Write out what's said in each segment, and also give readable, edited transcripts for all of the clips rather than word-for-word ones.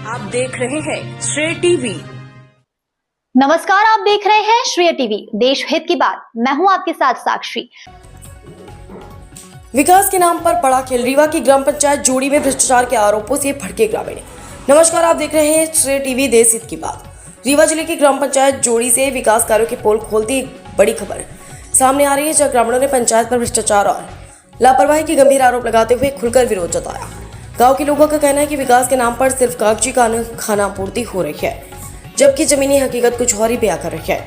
आप देख रहे हैं श्रेय टीवी। नमस्कार, आप देख रहे हैं श्रेय टीवी, देश हित की बात। मैं हूं आपके साथ साक्षी। विकास के नाम पर बड़ा खेल। रीवा की ग्राम पंचायत जोड़ी में भ्रष्टाचार के आरोपों से भड़के ग्रामीण। नमस्कार, आप देख रहे हैं श्रेय टीवी, देश हित की बात। रीवा जिले की ग्राम पंचायत जोड़ी से विकास कार्यों की पोल खोलती एक बड़ी खबर सामने आ रही है, जहां ग्रामीणों ने पंचायत पर भ्रष्टाचार और लापरवाही की गंभीर आरोप लगाते हुए खुलकर विरोध जताया। गांव के लोगों का कहना है कि विकास के नाम पर सिर्फ कागजी खानापूर्ति हो रही है, जबकि जमीनी हकीकत कुछ और ही बयां कर रही है।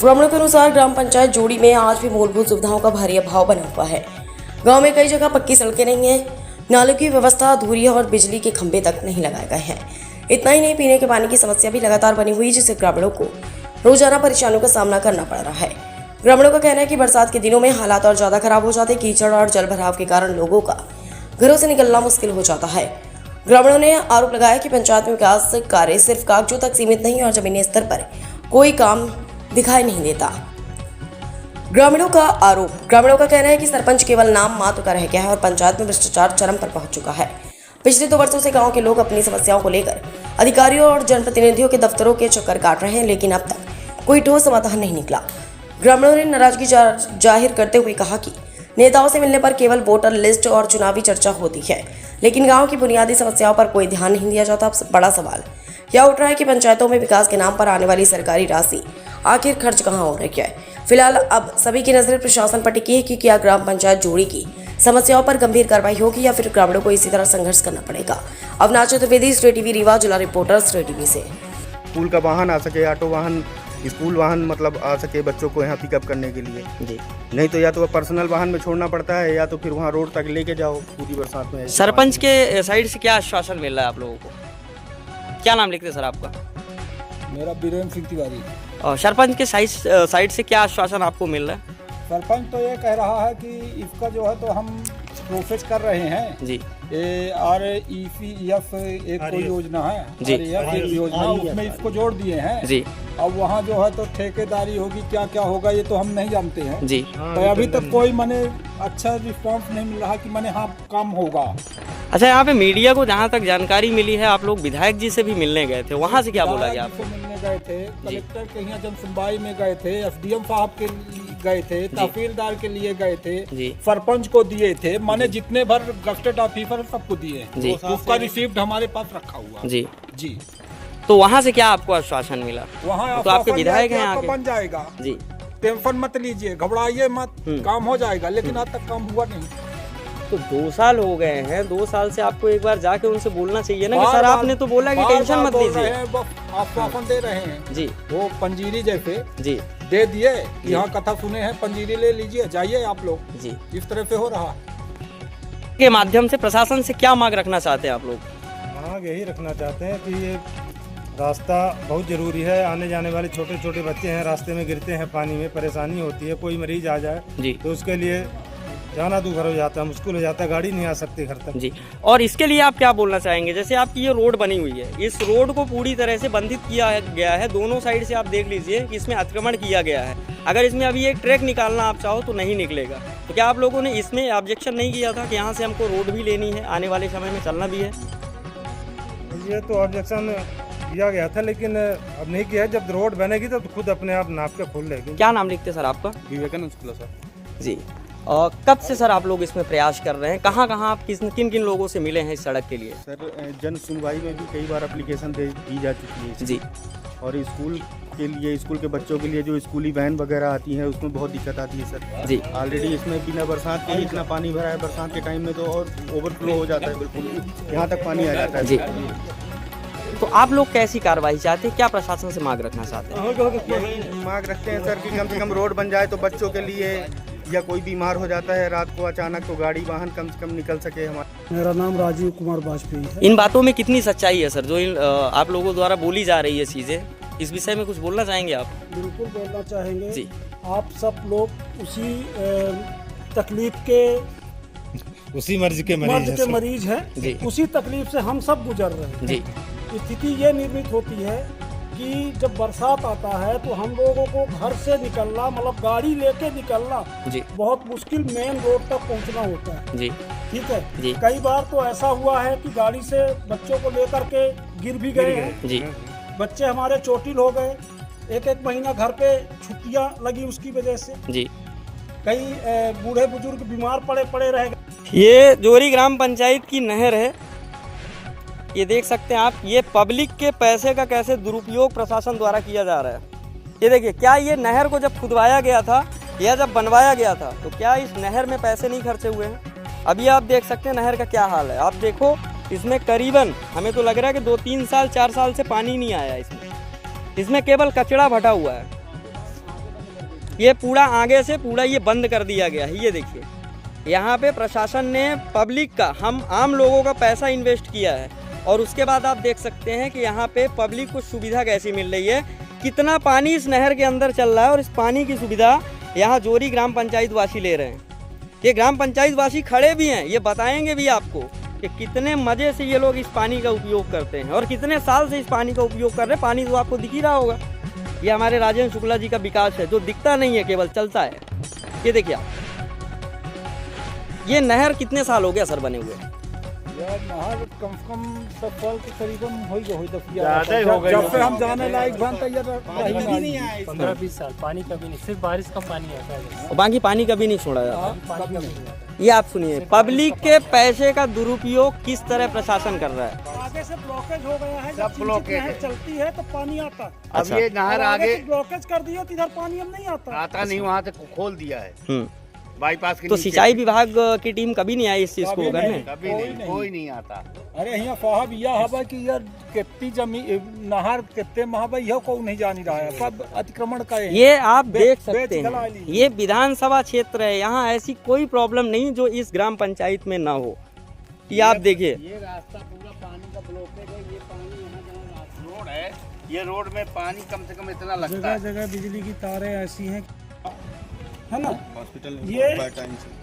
ग्रामीणों के अनुसार ग्राम पंचायत जोड़ी में आज भी मूलभूत सुविधाओं का भारी अभाव बना हुआ है। गांव में कई जगह पक्की सड़कें नहीं है, नालों की व्यवस्था अधूरी है और बिजली के खंभे तक नहीं लगाए गए हैं। इतना ही नहीं, पीने के पानी की समस्या भी लगातार बनी हुई, जिससे ग्रामीणों को रोजाना परेशानियों का सामना करना पड़ रहा है। ग्रामीणों का कहना है कि बरसात के दिनों में हालात और ज्यादा खराब हो जाते। कीचड़ और जल भराव के कारण लोगों का घरों से निकलना मुश्किल हो जाता है। ग्रामीणों ने आरोप लगाया कि पंचायत में विकास कार्य सिर्फ कागजों तक सीमित नहीं और जमीनी स्तर पर कोई काम दिखाई नहीं देता। ग्रामीणों का कहना है कि सरपंच केवल नाम मात्र का रह गया है और पंचायत में भ्रष्टाचार चरम पर पहुंच चुका है। पिछले 2 वर्षों से गांव के लोग अपनी समस्याओं को लेकर अधिकारियों और जनप्रतिनिधियों के दफ्तरों के चक्कर काट रहे हैं, लेकिन अब तक कोई ठोस समाधान नहीं निकला। ग्रामीणों ने नाराजगी जाहिर करते हुए कहा कि नेताओं से मिलने पर केवल वोटर लिस्ट और चुनावी चर्चा होती है, लेकिन गांव की बुनियादी समस्याओं पर कोई ध्यान नहीं दिया जाता। अब बड़ा सवाल यह उठ रहा है कि पंचायतों में विकास के नाम पर आने वाली सरकारी राशि आखिर खर्च कहां हो रही है। फिलहाल अब सभी की नजर प्रशासन पर टिकी है कि क्या ग्राम पंचायत जोड़ी की समस्याओं पर गंभीर कार्रवाई होगी या फिर ग्रामीणों को इसी तरह संघर्ष करना पड़ेगा। अविनाश चतुर्वेदी, श्रेय टीवी रीवा, जिला रिपोर्टर, श्रेय टीवी से। स्कूल का वाहन आ सके, ऑटो वाहन, स्कूल वाहन मतलब आ सके बच्चों को यहाँ पिकअप करने के लिए जी। नहीं तो या तो पर्सनल वाहन में छोड़ना पड़ता है या तो फिर वहाँ रोड तक लेके जाओ पूरी बरसात में। सरपंच के साइड से क्या आश्वासन मिल रहा है आप लोगों को? क्या नाम लिखते हैं सर आपका? मेरा बीरेन्द्र सिंह तिवारी। और सरपंच के साइड से क्या आश्वासन आपको मिल रहा है? सरपंच तो ये कह रहा है कि इसका जो है तो हम प्रोसेस कर रहे हैं जी। RECF एक कोई योजना है जी, योजना, उसमें इसको जोड़ दिए हैं जी। अब वहाँ जो है तो ठेकेदारी होगी, क्या क्या होगा ये तो हम नहीं जानते हैं जी। तो अभी तक कोई माने अच्छा रिस्पांस नहीं मिल रहा कि माने हाँ काम होगा। अच्छा, यहाँ पे मीडिया को जहाँ तक जानकारी मिली है, आप लोग विधायक जी से भी मिलने गए थे, वहाँ से क्या बोला गया आपको? मिलने गए थे, कलेक्टर के यहाँ जन सुनवाई में गए थे, SDM साहब के गए थे, तहसीलदार के लिए गए थे, सरपंच को दिए थे, माने जितने भर गस्टेड ऑफिसर सबको दिए जी। उसका रिसीप्ट हमारे पास रखा हुआ जी जी। तो वहाँ से क्या आपको आश्वासन मिला? वहाँ तो आपके विधायक हैं आगे बन जाएगा जी, टेंशन मत लीजिए, घबराइए मत, काम हो जाएगा, लेकिन आज तक काम हुआ नहीं। तो 2 साल हो गए हैं, 2 साल से आपको एक बार जाके उनसे बोलना चाहिए ना कि सर आपने तो बोला कि टेंशन मत लीजिए। आश्वासन दे रहे हैं जी, वो पंजीरी जैसे जी दे दिए, यहाँ कथा सुने हैं, पंजीरी ले लीजिए, जाइए आप लोग जी। इस तरह से हो रहा के माध्यम से प्रशासन से क्या मांग रखना चाहते हैं आप लोग? मांग यही रखना चाहते हैं कि ये रास्ता बहुत ज़रूरी है। आने जाने वाले छोटे छोटे बच्चे हैं, रास्ते में गिरते हैं, पानी में परेशानी होती है, कोई मरीज आ जाए जी तो उसके लिए जाना दूभर हो जाता है, मुश्किल हो जाता है, गाड़ी नहीं आ सकती घर तक जी। और इसके लिए आप क्या बोलना चाहेंगे? जैसे आपकी ये रोड बनी हुई है, इस रोड को पूरी तरह से बंधित किया गया है, दोनों साइड से आप देख लीजिए कि इसमें अतिक्रमण किया गया है। अगर इसमें अभी एक ट्रैक निकालना आप चाहो तो नहीं निकलेगा। तो क्या आप लोगों ने इसमें ऑब्जेक्शन नहीं किया था कि यहाँ से हमको रोड भी लेनी है, आने वाले समय में चलना भी है? ये तो ऑब्जेक्शन किया गया था, लेकिन अब नहीं किया है। जब रोड बनेगी तो खुद अपने आप नाप के खोल लेगी। क्या नाम लिखते सर आपका? विवेकानंद शुक्ला सर जी। और कब से सर आप लोग इसमें प्रयास कर रहे हैं? कहाँ कहाँ आप किन किन लोगों से मिले हैं इस सड़क के लिए? सर जन सुनवाई में भी कई बार एप्लीकेशन दी जा चुकी है जी। और स्कूल के लिए, स्कूल के बच्चों के लिए जो स्कूली वैन वगैरह आती है उसमें बहुत दिक्कत आती है सर जी। ऑलरेडी इसमें बिना बरसात के इतना पानी भरा है, बरसात के टाइम में तो और ओवरफ्लो हो जाता है, बिल्कुल यहाँ तक पानी आ जाता है जी। तो आप लोग कैसी कार्रवाई चाहते हैं? क्या प्रशासन से मांग रखना चाहते हैं? मांग रखते हैं सर कि कम से कम रोड बन जाए तो बच्चों के लिए, या कोई बीमार हो जाता है रात को अचानक तो गाड़ी वाहन कम से कम निकल सके हमारा। मेरा नाम राजीव कुमार वाजपेयी है। इन बातों में कितनी सच्चाई है सर, जो आप लोगों द्वारा बोली जा रही है चीज़ें, इस विषय में कुछ बोलना चाहेंगे आप? बिल्कुल बोलना चाहेंगे जी। आप सब लोग उसी तकलीफ के, उसी मर्ज के मरीज हैं, उसी तकलीफ से हम सब गुजर रहे हैं जी। स्थिति ये निर्मित होती है कि जब बरसात आता है तो हम लोगों को घर से निकलना, मतलब गाड़ी लेके निकलना जी, बहुत मुश्किल, मेन रोड तक पहुंचना होता है जी। ठीक है जी। कई बार तो ऐसा हुआ है कि गाड़ी से बच्चों को लेकर के गिर भी गए हैं। जी बच्चे हमारे चोटिल हो गए, एक महीना घर पे छुट्टियां लगी उसकी वजह से। जी। कई बूढ़े बुजुर्ग बीमार पड़े रह गए। ये जोरी ग्राम पंचायत की नहर है, ये देख सकते हैं आप। ये पब्लिक के पैसे का कैसे दुरुपयोग प्रशासन द्वारा किया जा रहा है। ये देखिए, क्या ये नहर को जब खुदवाया गया था या जब बनवाया गया था तो क्या इस नहर में पैसे नहीं खर्चे हुए हैं? अभी आप देख सकते हैं नहर का क्या हाल है। आप देखो, इसमें करीबन हमें तो लग रहा है कि 2-3 साल 4 साल से पानी नहीं आया इसमें केवल कचरा भटा हुआ है। ये पूरा आगे से पूरा ये बंद कर दिया गया है। ये देखिए, यहाँ पे प्रशासन ने पब्लिक का, हम आम लोगों का पैसा इन्वेस्ट किया है और उसके बाद आप देख सकते हैं कि यहाँ पे पब्लिक को सुविधा कैसी मिल रही है, कितना पानी इस नहर के अंदर चल रहा है और इस पानी की सुविधा यहाँ जोरी ग्राम पंचायत वासी ले रहे हैं। ये ग्राम पंचायत वासी खड़े भी हैं, ये बताएंगे भी आपको कि कितने मज़े से ये लोग इस पानी का उपयोग करते हैं और कितने साल से इस पानी का उपयोग कर रहे हैं। पानी तो आपको दिख ही रहा होगा, ये हमारे राजेंद्र शुक्ला जी का विकास है जो दिखता नहीं है, केवल चलता है। ये देखिए आप, ये नहर कितने साल हो गया सर बने हुए? यार नहर कम से कम 10 साल के करीबन हो ज़्यादा ही हो गई। जब से हम जाने लायक बनता यार 15-20 साल पानी कभी नहीं, सिर्फ बारिश का पानी आता है और बाकी पानी कभी नहीं छोड़ा जाता। पानी कभी नहीं आता। ये आप सुनिए, पब्लिक के पैसे का दुरुपयोग किस तरह प्रशासन कर रहा है। आगे से ब्लॉकेज हो गया है, जब नहर चलती है तो पानी आता है। अच्छा। अब ये नहर आगे ब्लॉकेज कर दिया तो इधर पानी अब नहीं आता नहीं, वहाँ से खोल दिया है बाईपास के तो नीचे। सिंचाई विभाग की टीम कभी नहीं आई इस चीज को करने? कभी नहीं, कोई नहीं आता। अरे यहाँ साहब यह हवा कि यार कितनी जमीन नहर कितने महाबा यह को नहीं जानी रहा है, सब अतिक्रमण का है। ये आप देख बेच सकते हैं, खिलाई। ये विधानसभा क्षेत्र है, यहाँ ऐसी कोई प्रॉब्लम नहीं जो इस ग्राम पंचायत में ना हो। ये आप देखिए, ये रास्ता पूरा पानी का ब्लॉकेज है। ये पानी यहाँ रोड है, ये रोड में पानी कम से कम इतना लगता है। जगह बिजली की तारें ऐसी हैं, है ना। हॉस्पिटल ये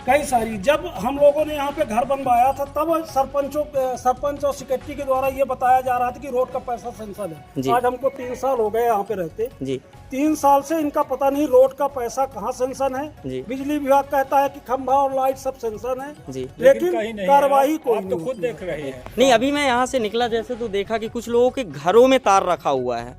कई सारी, जब हम लोगों ने यहाँ पे घर बनवाया था तब सरपंच और सेक्रेटरी के द्वारा ये बताया जा रहा था कि रोड का पैसा सेंशन है। आज हमको 3 साल हो गए यहाँ पे रहते जी 3 साल से इनका पता नहीं रोड का पैसा कहाँ सेंशन है। जी। बिजली विभाग कहता है कि खंभा और लाइट सब सेंशन है जी, लेकिन कार्रवाई कोई आप तो खुद देख रहे हैं। नहीं। अभी मैं यहाँ से निकला जैसे तो देखा कि कुछ लोगों के घरों में तार रखा हुआ है,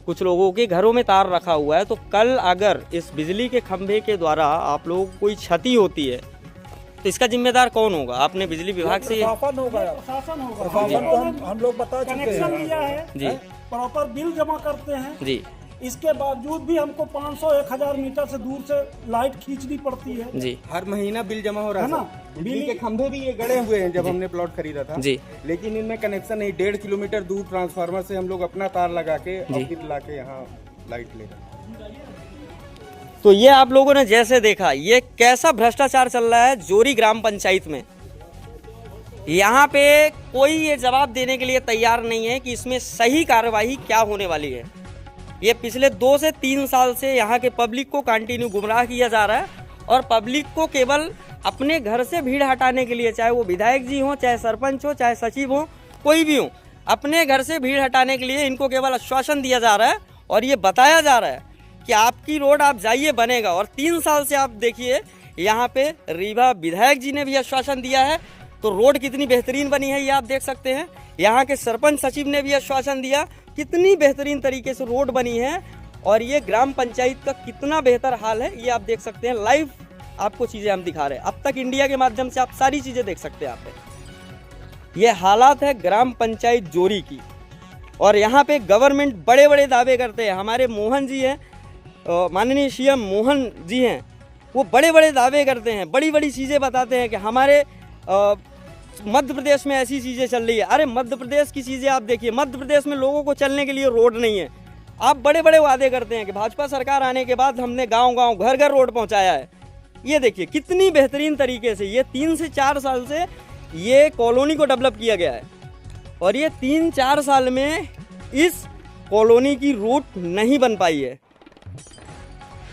कुछ लोगों के घरों में तार रखा हुआ है। तो कल अगर इस बिजली के खंभे के द्वारा आप लोगों को कोई क्षति होती है तो इसका जिम्मेदार कौन होगा? आपने बिजली विभाग से प्रशासन होगा, प्रशासन होगा। प्रशासन को हम लोग बता चुके कनेक्शन हैं लिया है जी प्रॉपर बिल जमा करते हैं जी इसके बावजूद भी हमको 500-1000 मीटर से दूर से लाइट खींचनी पड़ती है जी हर महीना बिल जमा हो रहा है ना। बिजली के खंभे भी ये गड़े हुए हैं जब हमने प्लॉट खरीदा था जी। लेकिन इनमें कनेक्शन नहीं। 1.5 किलोमीटर दूर ट्रांसफार्मर से हम लोग अपना तार लगा के और फिर ला के यहाँ लाइट ले रहे हैं। तो ये आप लोगों ने जैसे देखा, ये कैसा भ्रष्टाचार चल रहा है जोरी ग्राम पंचायत में। यहाँ पे कोई ये जवाब देने के लिए तैयार नहीं है कि इसमें सही कार्यवाही क्या होने वाली है। ये पिछले 2 से 3 साल से यहाँ के पब्लिक को कंटिन्यू गुमराह किया जा रहा है और पब्लिक को केवल अपने घर से भीड़ हटाने के लिए, चाहे वो विधायक जी हो, चाहे सरपंच हो, चाहे सचिव हो, कोई भी हो, अपने घर से भीड़ हटाने के लिए इनको केवल आश्वासन दिया जा रहा है और ये बताया जा रहा है कि आपकी रोड आप जाइए बनेगा। और 3 साल से आप देखिए यहाँ पे रीवा विधायक जी ने भी आश्वासन दिया है, तो रोड कितनी बेहतरीन बनी है ये आप देख सकते हैं। यहाँ के सरपंच सचिव ने भी आश्वासन दिया, कितनी बेहतरीन तरीके से रोड बनी है और ये ग्राम पंचायत का कितना बेहतर हाल है ये आप देख सकते हैं। लाइव आपको चीज़ें हम दिखा रहे हैं, अब तक इंडिया के माध्यम से आप सारी चीज़ें देख सकते हैं। आप ये हालात है ग्राम पंचायत जोरी की। और यहाँ पे गवर्नमेंट बड़े बड़े दावे करते हैं। हमारे मोहन जी हैं, माननीय सीएम मोहन जी हैं, वो बड़े बड़े दावे करते हैं, बड़ी बड़ी चीज़ें बताते हैं कि हमारे मध्य प्रदेश में ऐसी चीज़ें चल रही है। अरे मध्य प्रदेश की चीज़ें आप देखिए, मध्य प्रदेश में लोगों को चलने के लिए रोड नहीं है। आप बड़े बड़े वादे करते हैं कि भाजपा सरकार आने के बाद हमने गांव-गांव घर-घर रोड पहुंचाया है। ये देखिए कितनी बेहतरीन तरीके से ये 3 से 4 साल से ये कॉलोनी को डेवलप किया गया है और ये 3-4 साल में इस कॉलोनी की रूट नहीं बन पाई है।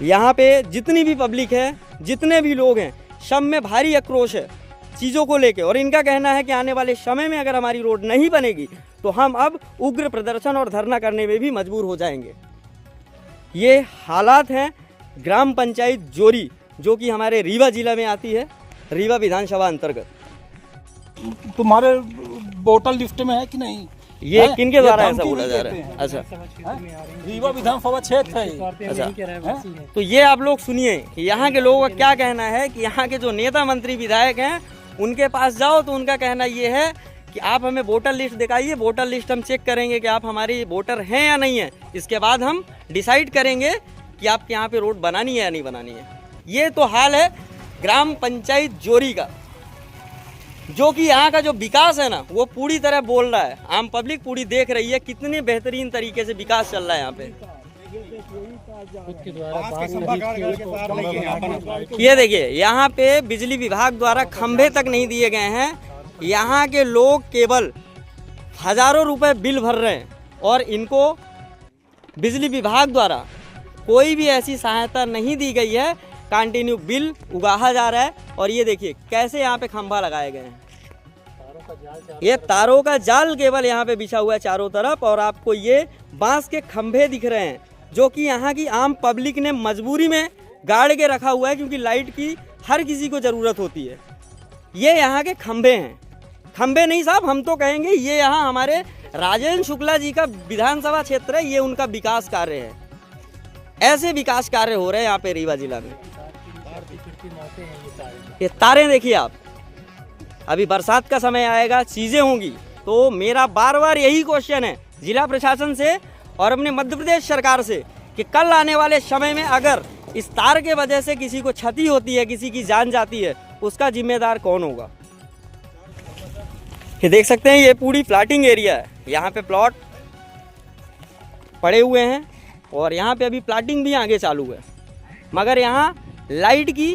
यहाँ पे जितनी भी पब्लिक है, जितने भी लोग हैं, सब में भारी आक्रोश है चीज़ों को लेके और इनका कहना है कि आने वाले समय में अगर हमारी रोड नहीं बनेगी तो हम अब उग्र प्रदर्शन और धरना करने में भी मजबूर हो जाएंगे। ये हालात हैं ग्राम पंचायत जोरी जो कि हमारे रीवा जिला में आती है रीवा विधानसभा अंतर्गत। तुम्हारे वोटर लिस्ट में है कि नहीं? ये है? किनके द्वारा ये ऐसा धमकी बोला भी जा रहा देते है? हैं। अच्छा, रीवा विधानसभा क्षेत्र है ये। अच्छा, तो ये आप लोग सुनिए कि यहाँ के लोगों का क्या कहना है कि यहाँ के जो नेता मंत्री विधायक हैं उनके पास जाओ तो उनका कहना ये है कि आप हमें वोटर लिस्ट दिखाइए, वोटर लिस्ट हम चेक करेंगे कि आप हमारी वोटर हैं या नहीं है, इसके बाद हम डिसाइड करेंगे कि आपके यहाँ पे रोड बनानी है या नहीं बनानी है। ये तो हाल है ग्राम पंचायत जोरी का, जो कि यहाँ का जो विकास है ना वो पूरी तरह बोल रहा है। आम पब्लिक पूरी देख रही है कितने बेहतरीन तरीके से विकास चल रहा है यहाँ पे। ये देखिए यहाँ पे बिजली विभाग द्वारा खंभे तक नहीं दिए गए हैं। यहाँ के लोग केवल हजारों रुपए बिल भर रहे हैं और इनको बिजली विभाग द्वारा कोई भी ऐसी सहायता नहीं दी गई है। कंटिन्यू बिल उगाहा जा रहा है और ये देखिए कैसे यहाँ पे खंभा लगाए गए हैं। ये तारों का जाल केवल यहाँ पे बिछा हुआ है चारों तरफ और आपको ये बांस के खंभे दिख रहे हैं जो कि यहाँ की आम पब्लिक ने मजबूरी में गाड़ के रखा हुआ है क्योंकि लाइट की हर किसी को ज़रूरत होती है। ये यहाँ के खंभे हैं, खंभे नहीं साहब, हम तो कहेंगे ये यहाँ हमारे राजेंद्र शुक्ला जी का विधानसभा क्षेत्र है, ये उनका विकास कार्य है। ऐसे विकास कार्य हो रहे हैं यहाँ पे रीवा जिला में। ये तारे देखिए आप, अभी बरसात का समय आएगा, चीज़ें होंगी, तो मेरा बार बार यही क्वेश्चन है जिला प्रशासन से और अपने मध्य प्रदेश सरकार से कि कल आने वाले समय में अगर इस तार के वजह से किसी को क्षति होती है, किसी की जान जाती है, उसका जिम्मेदार कौन होगा। ये देख सकते हैं ये पूरी प्लाटिंग एरिया है, यहाँ पे प्लॉट पड़े हुए हैं और यहाँ पे अभी प्लाटिंग भी आगे चालू है, मगर यहाँ लाइट की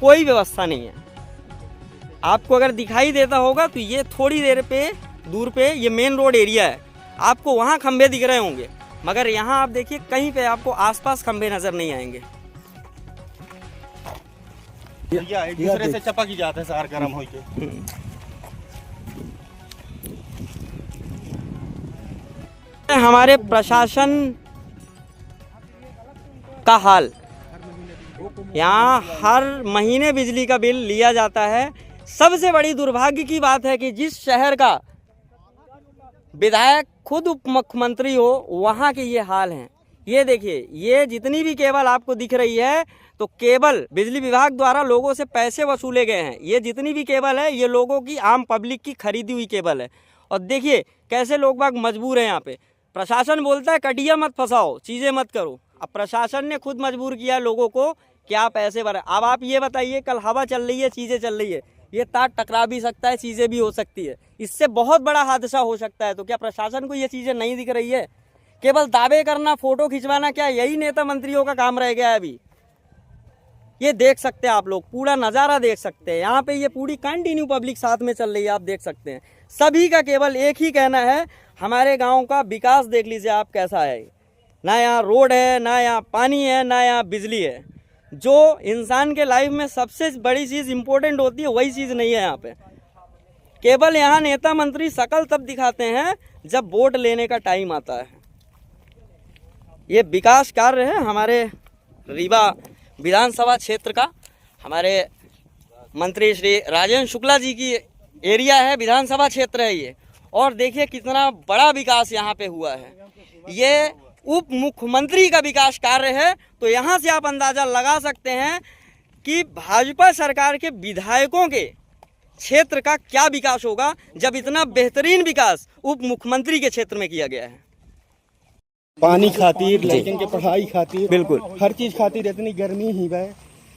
कोई व्यवस्था नहीं है। आपको अगर दिखाई देता होगा तो ये थोड़ी देर पे दूर पे ये मेन रोड एरिया है, आपको वहाँ खंभे दिख रहे होंगे, मगर यहाँ आप देखिए कहीं पे आपको आसपास खंभे नजर नहीं आएंगे। एक दूसरे से चपक ही जाते हैं सार गरम हो के। हमारे प्रशासन का हाल, यहाँ हर महीने बिजली का बिल लिया जाता है। सबसे बड़ी दुर्भाग्य की बात है कि जिस शहर का विधायक खुद उप मुख्यमंत्री हो वहाँ के ये हाल हैं। ये देखिए ये जितनी भी केबल आपको दिख रही है तो केबल बिजली विभाग द्वारा लोगों से पैसे वसूले गए हैं। ये जितनी भी केबल है ये लोगों की, आम पब्लिक की खरीदी हुई केबल है। और देखिए कैसे लोग बाग मजबूर हैं यहाँ पे। प्रशासन बोलता है कटिया मत फंसाओ, चीज़ें मत करो। अब प्रशासन ने खुद मजबूर किया लोगों को कि आप पैसे भरें। अब आप ये बताइए कल हवा चल रही है, चीज़ें चल रही है, ये तार टकरा भी सकता है, चीज़ें भी हो सकती है, इससे बहुत बड़ा हादसा हो सकता है। तो क्या प्रशासन को ये चीज़ें नहीं दिख रही है? केवल दावे करना, फोटो खिंचवाना, क्या यही नेता मंत्रियों का काम रह गया है अभी? ये देख सकते हैं आप लोग, पूरा नज़ारा देख सकते हैं। यहाँ पे ये पूरी कंटिन्यू पब्लिक साथ में चल रही है, आप देख सकते हैं। सभी का केवल एक ही कहना है, हमारे गांव का विकास देख लीजिए आप कैसा है। ना यहाँ रोड है, ना यहाँ पानी है, ना यहाँ बिजली है। जो इंसान के लाइफ में सबसे बड़ी चीज़ इम्पोर्टेंट होती है वही चीज़ नहीं है यहाँ पे। केवल यहाँ नेता मंत्री शकल तब दिखाते हैं जब वोट लेने का टाइम आता है। ये विकास कार्य है हमारे रीवा विधानसभा क्षेत्र का, हमारे मंत्री श्री राजेंद्र शुक्ला जी की एरिया है, विधानसभा क्षेत्र है ये। और देखिए कितना बड़ा विकास यहाँ पे हुआ है। ये उप मुख्यमंत्री का विकास कार्य है। तो यहाँ से आप अंदाज़ा लगा सकते हैं कि भाजपा सरकार के विधायकों के क्षेत्र का क्या विकास होगा जब इतना बेहतरीन विकास उप मुख्यमंत्री के क्षेत्र में किया गया है। पानी खातिर, लड़कियों के पढ़ाई खातिर, बिल्कुल हर चीज खातिर, इतनी गर्मी ही है,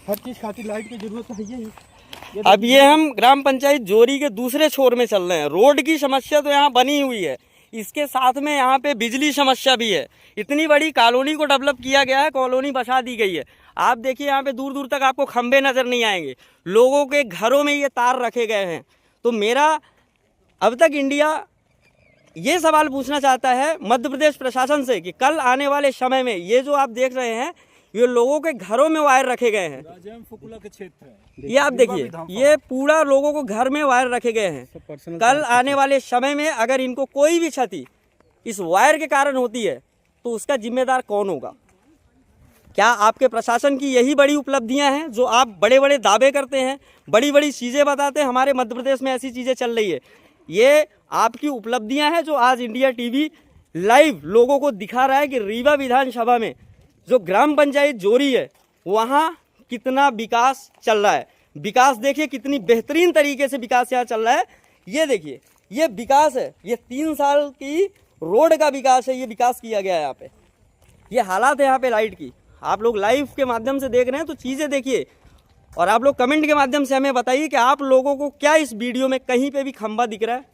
हर चीज खातिर लाइट की जरूरत तो है ही। अब ये हम ग्राम पंचायत जोरी के दूसरे छोर में चल रहे हैं। रोड की समस्या तो यहाँ बनी हुई है, इसके साथ में यहाँ पे बिजली समस्या भी है। इतनी बड़ी कॉलोनी को डेवलप किया गया है, कॉलोनी बसा दी गई है। आप देखिए यहाँ पे दूर दूर तक आपको खंबे नज़र नहीं आएंगे, लोगों के घरों में ये तार रखे गए हैं। तो मेरा अब तक इंडिया ये सवाल पूछना चाहता है मध्य प्रदेश प्रशासन से कि कल आने वाले समय में ये जो आप देख रहे हैं ये लोगों के घरों में वायर रखे गए हैं। राजेंद्र शुक्ला के क्षेत्र है ये आप देखिए, ये पूरा लोगों को घर में वायर रखे गए हैं। कल आने वाले समय में अगर इनको कोई भी क्षति इस वायर के कारण होती है तो उसका जिम्मेदार कौन होगा? क्या आपके प्रशासन की यही बड़ी उपलब्धियां हैं जो आप बड़े बड़े दावे करते हैं, बड़ी बड़ी चीज़ें बताते हैं? हमारे मध्य प्रदेश में ऐसी चीज़ें चल रही है। ये आपकी उपलब्धियां हैं जो आज इंडिया टीवी लाइव लोगों को दिखा रहा है कि रीवा विधानसभा में जो ग्राम पंचायत जोरी है वहाँ कितना विकास चल रहा है। विकास देखिए कितनी बेहतरीन तरीके से विकास यहाँ चल रहा है। ये देखिए, ये विकास है, ये 3 साल की रोड का विकास है, ये विकास किया गया है यहाँ पे। ये हालात है यहाँ पे लाइट की, आप लोग लाइव के माध्यम से देख रहे हैं तो चीज़ें देखिए, और आप लोग कमेंट के माध्यम से हमें बताइए कि आप लोगों को क्या इस वीडियो में कहीं पे भी खंबा दिख रहा है।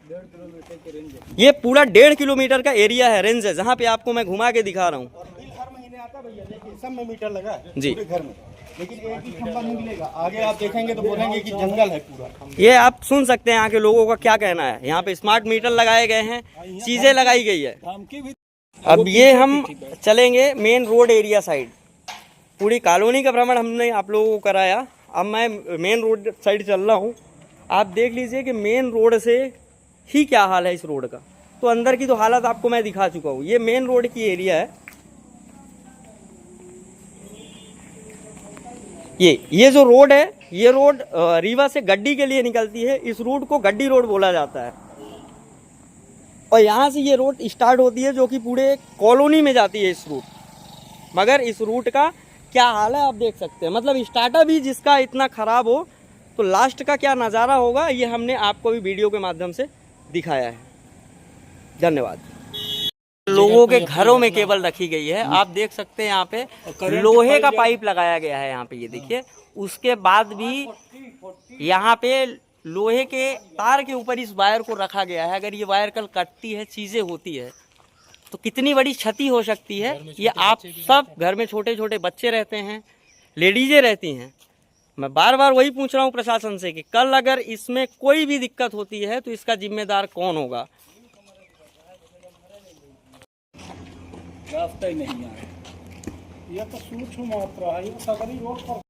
1.5 किलोमीटर की रेंज है। ये पूरा 1.5 किलोमीटर का एरिया है, रेंज है, जहाँ पे आपको मैं घुमा के दिखा रहा हूँ। हर महीने आता भैया, देखिए सब में मीटर लगा है जी। पूरे घर में, लेकिन एक ही खंबा नहीं मिलेगा। आगे आप देखेंगे तो बोलेंगे कि जंगल है पूरा। ये आप सुन सकते हैं यहाँ के लोगों का क्या कहना है। यहाँ पे स्मार्ट मीटर लगाए गए हैं, चीजें लगाई गई है। अब ये हम चलेंगे मेन रोड एरिया साइड। पूरी कॉलोनी का भ्रमण हमने आप लोगों को कराया, अब मैं मेन रोड साइड चल रहा हूँ। आप देख लीजिए कि मेन रोड से ही क्या हाल है इस रोड का। तो अंदर की तो हालत आपको मैं दिखा चुका हूँ। ये मेन रोड की एरिया है। ये जो रोड है, ये रोड रीवा से गड्डी के लिए निकलती है। इस रूट को गड्डी रोड बोला जाता है, और यहाँ से ये रोड स्टार्ट होती है जो कि पूरे कॉलोनी में जाती है इस रूट। मगर इस रूट का क्या हाल है आप देख सकते हैं। मतलब स्टार्टअप ही जिसका इतना ख़राब हो तो लास्ट का क्या नज़ारा होगा, ये हमने आपको भी वीडियो के माध्यम से दिखाया है। धन्यवाद। लोगों के घरों में केबल रखी गई है, आप देख सकते हैं। यहाँ पे लोहे का पाइप लगाया गया है यहाँ पे, ये देखिए। उसके बाद भी यहाँ पे लोहे के तार के ऊपर इस वायर को रखा गया है। अगर ये वायर कल कटती है, चीज़ें होती है, तो कितनी बड़ी क्षति हो सकती है। ये आप सब घर में छोटे छोटे बच्चे रहते हैं, लेडीजें रहती हैं। मैं बार बार वही पूछ रहा हूँ प्रशासन से कि कल अगर इसमें कोई भी दिक्कत होती है तो इसका जिम्मेदार कौन होगा। रास्ता ही नहीं आ रहा। ये तो सूक्ष्म मात्रा है, ये सगरी रोड पर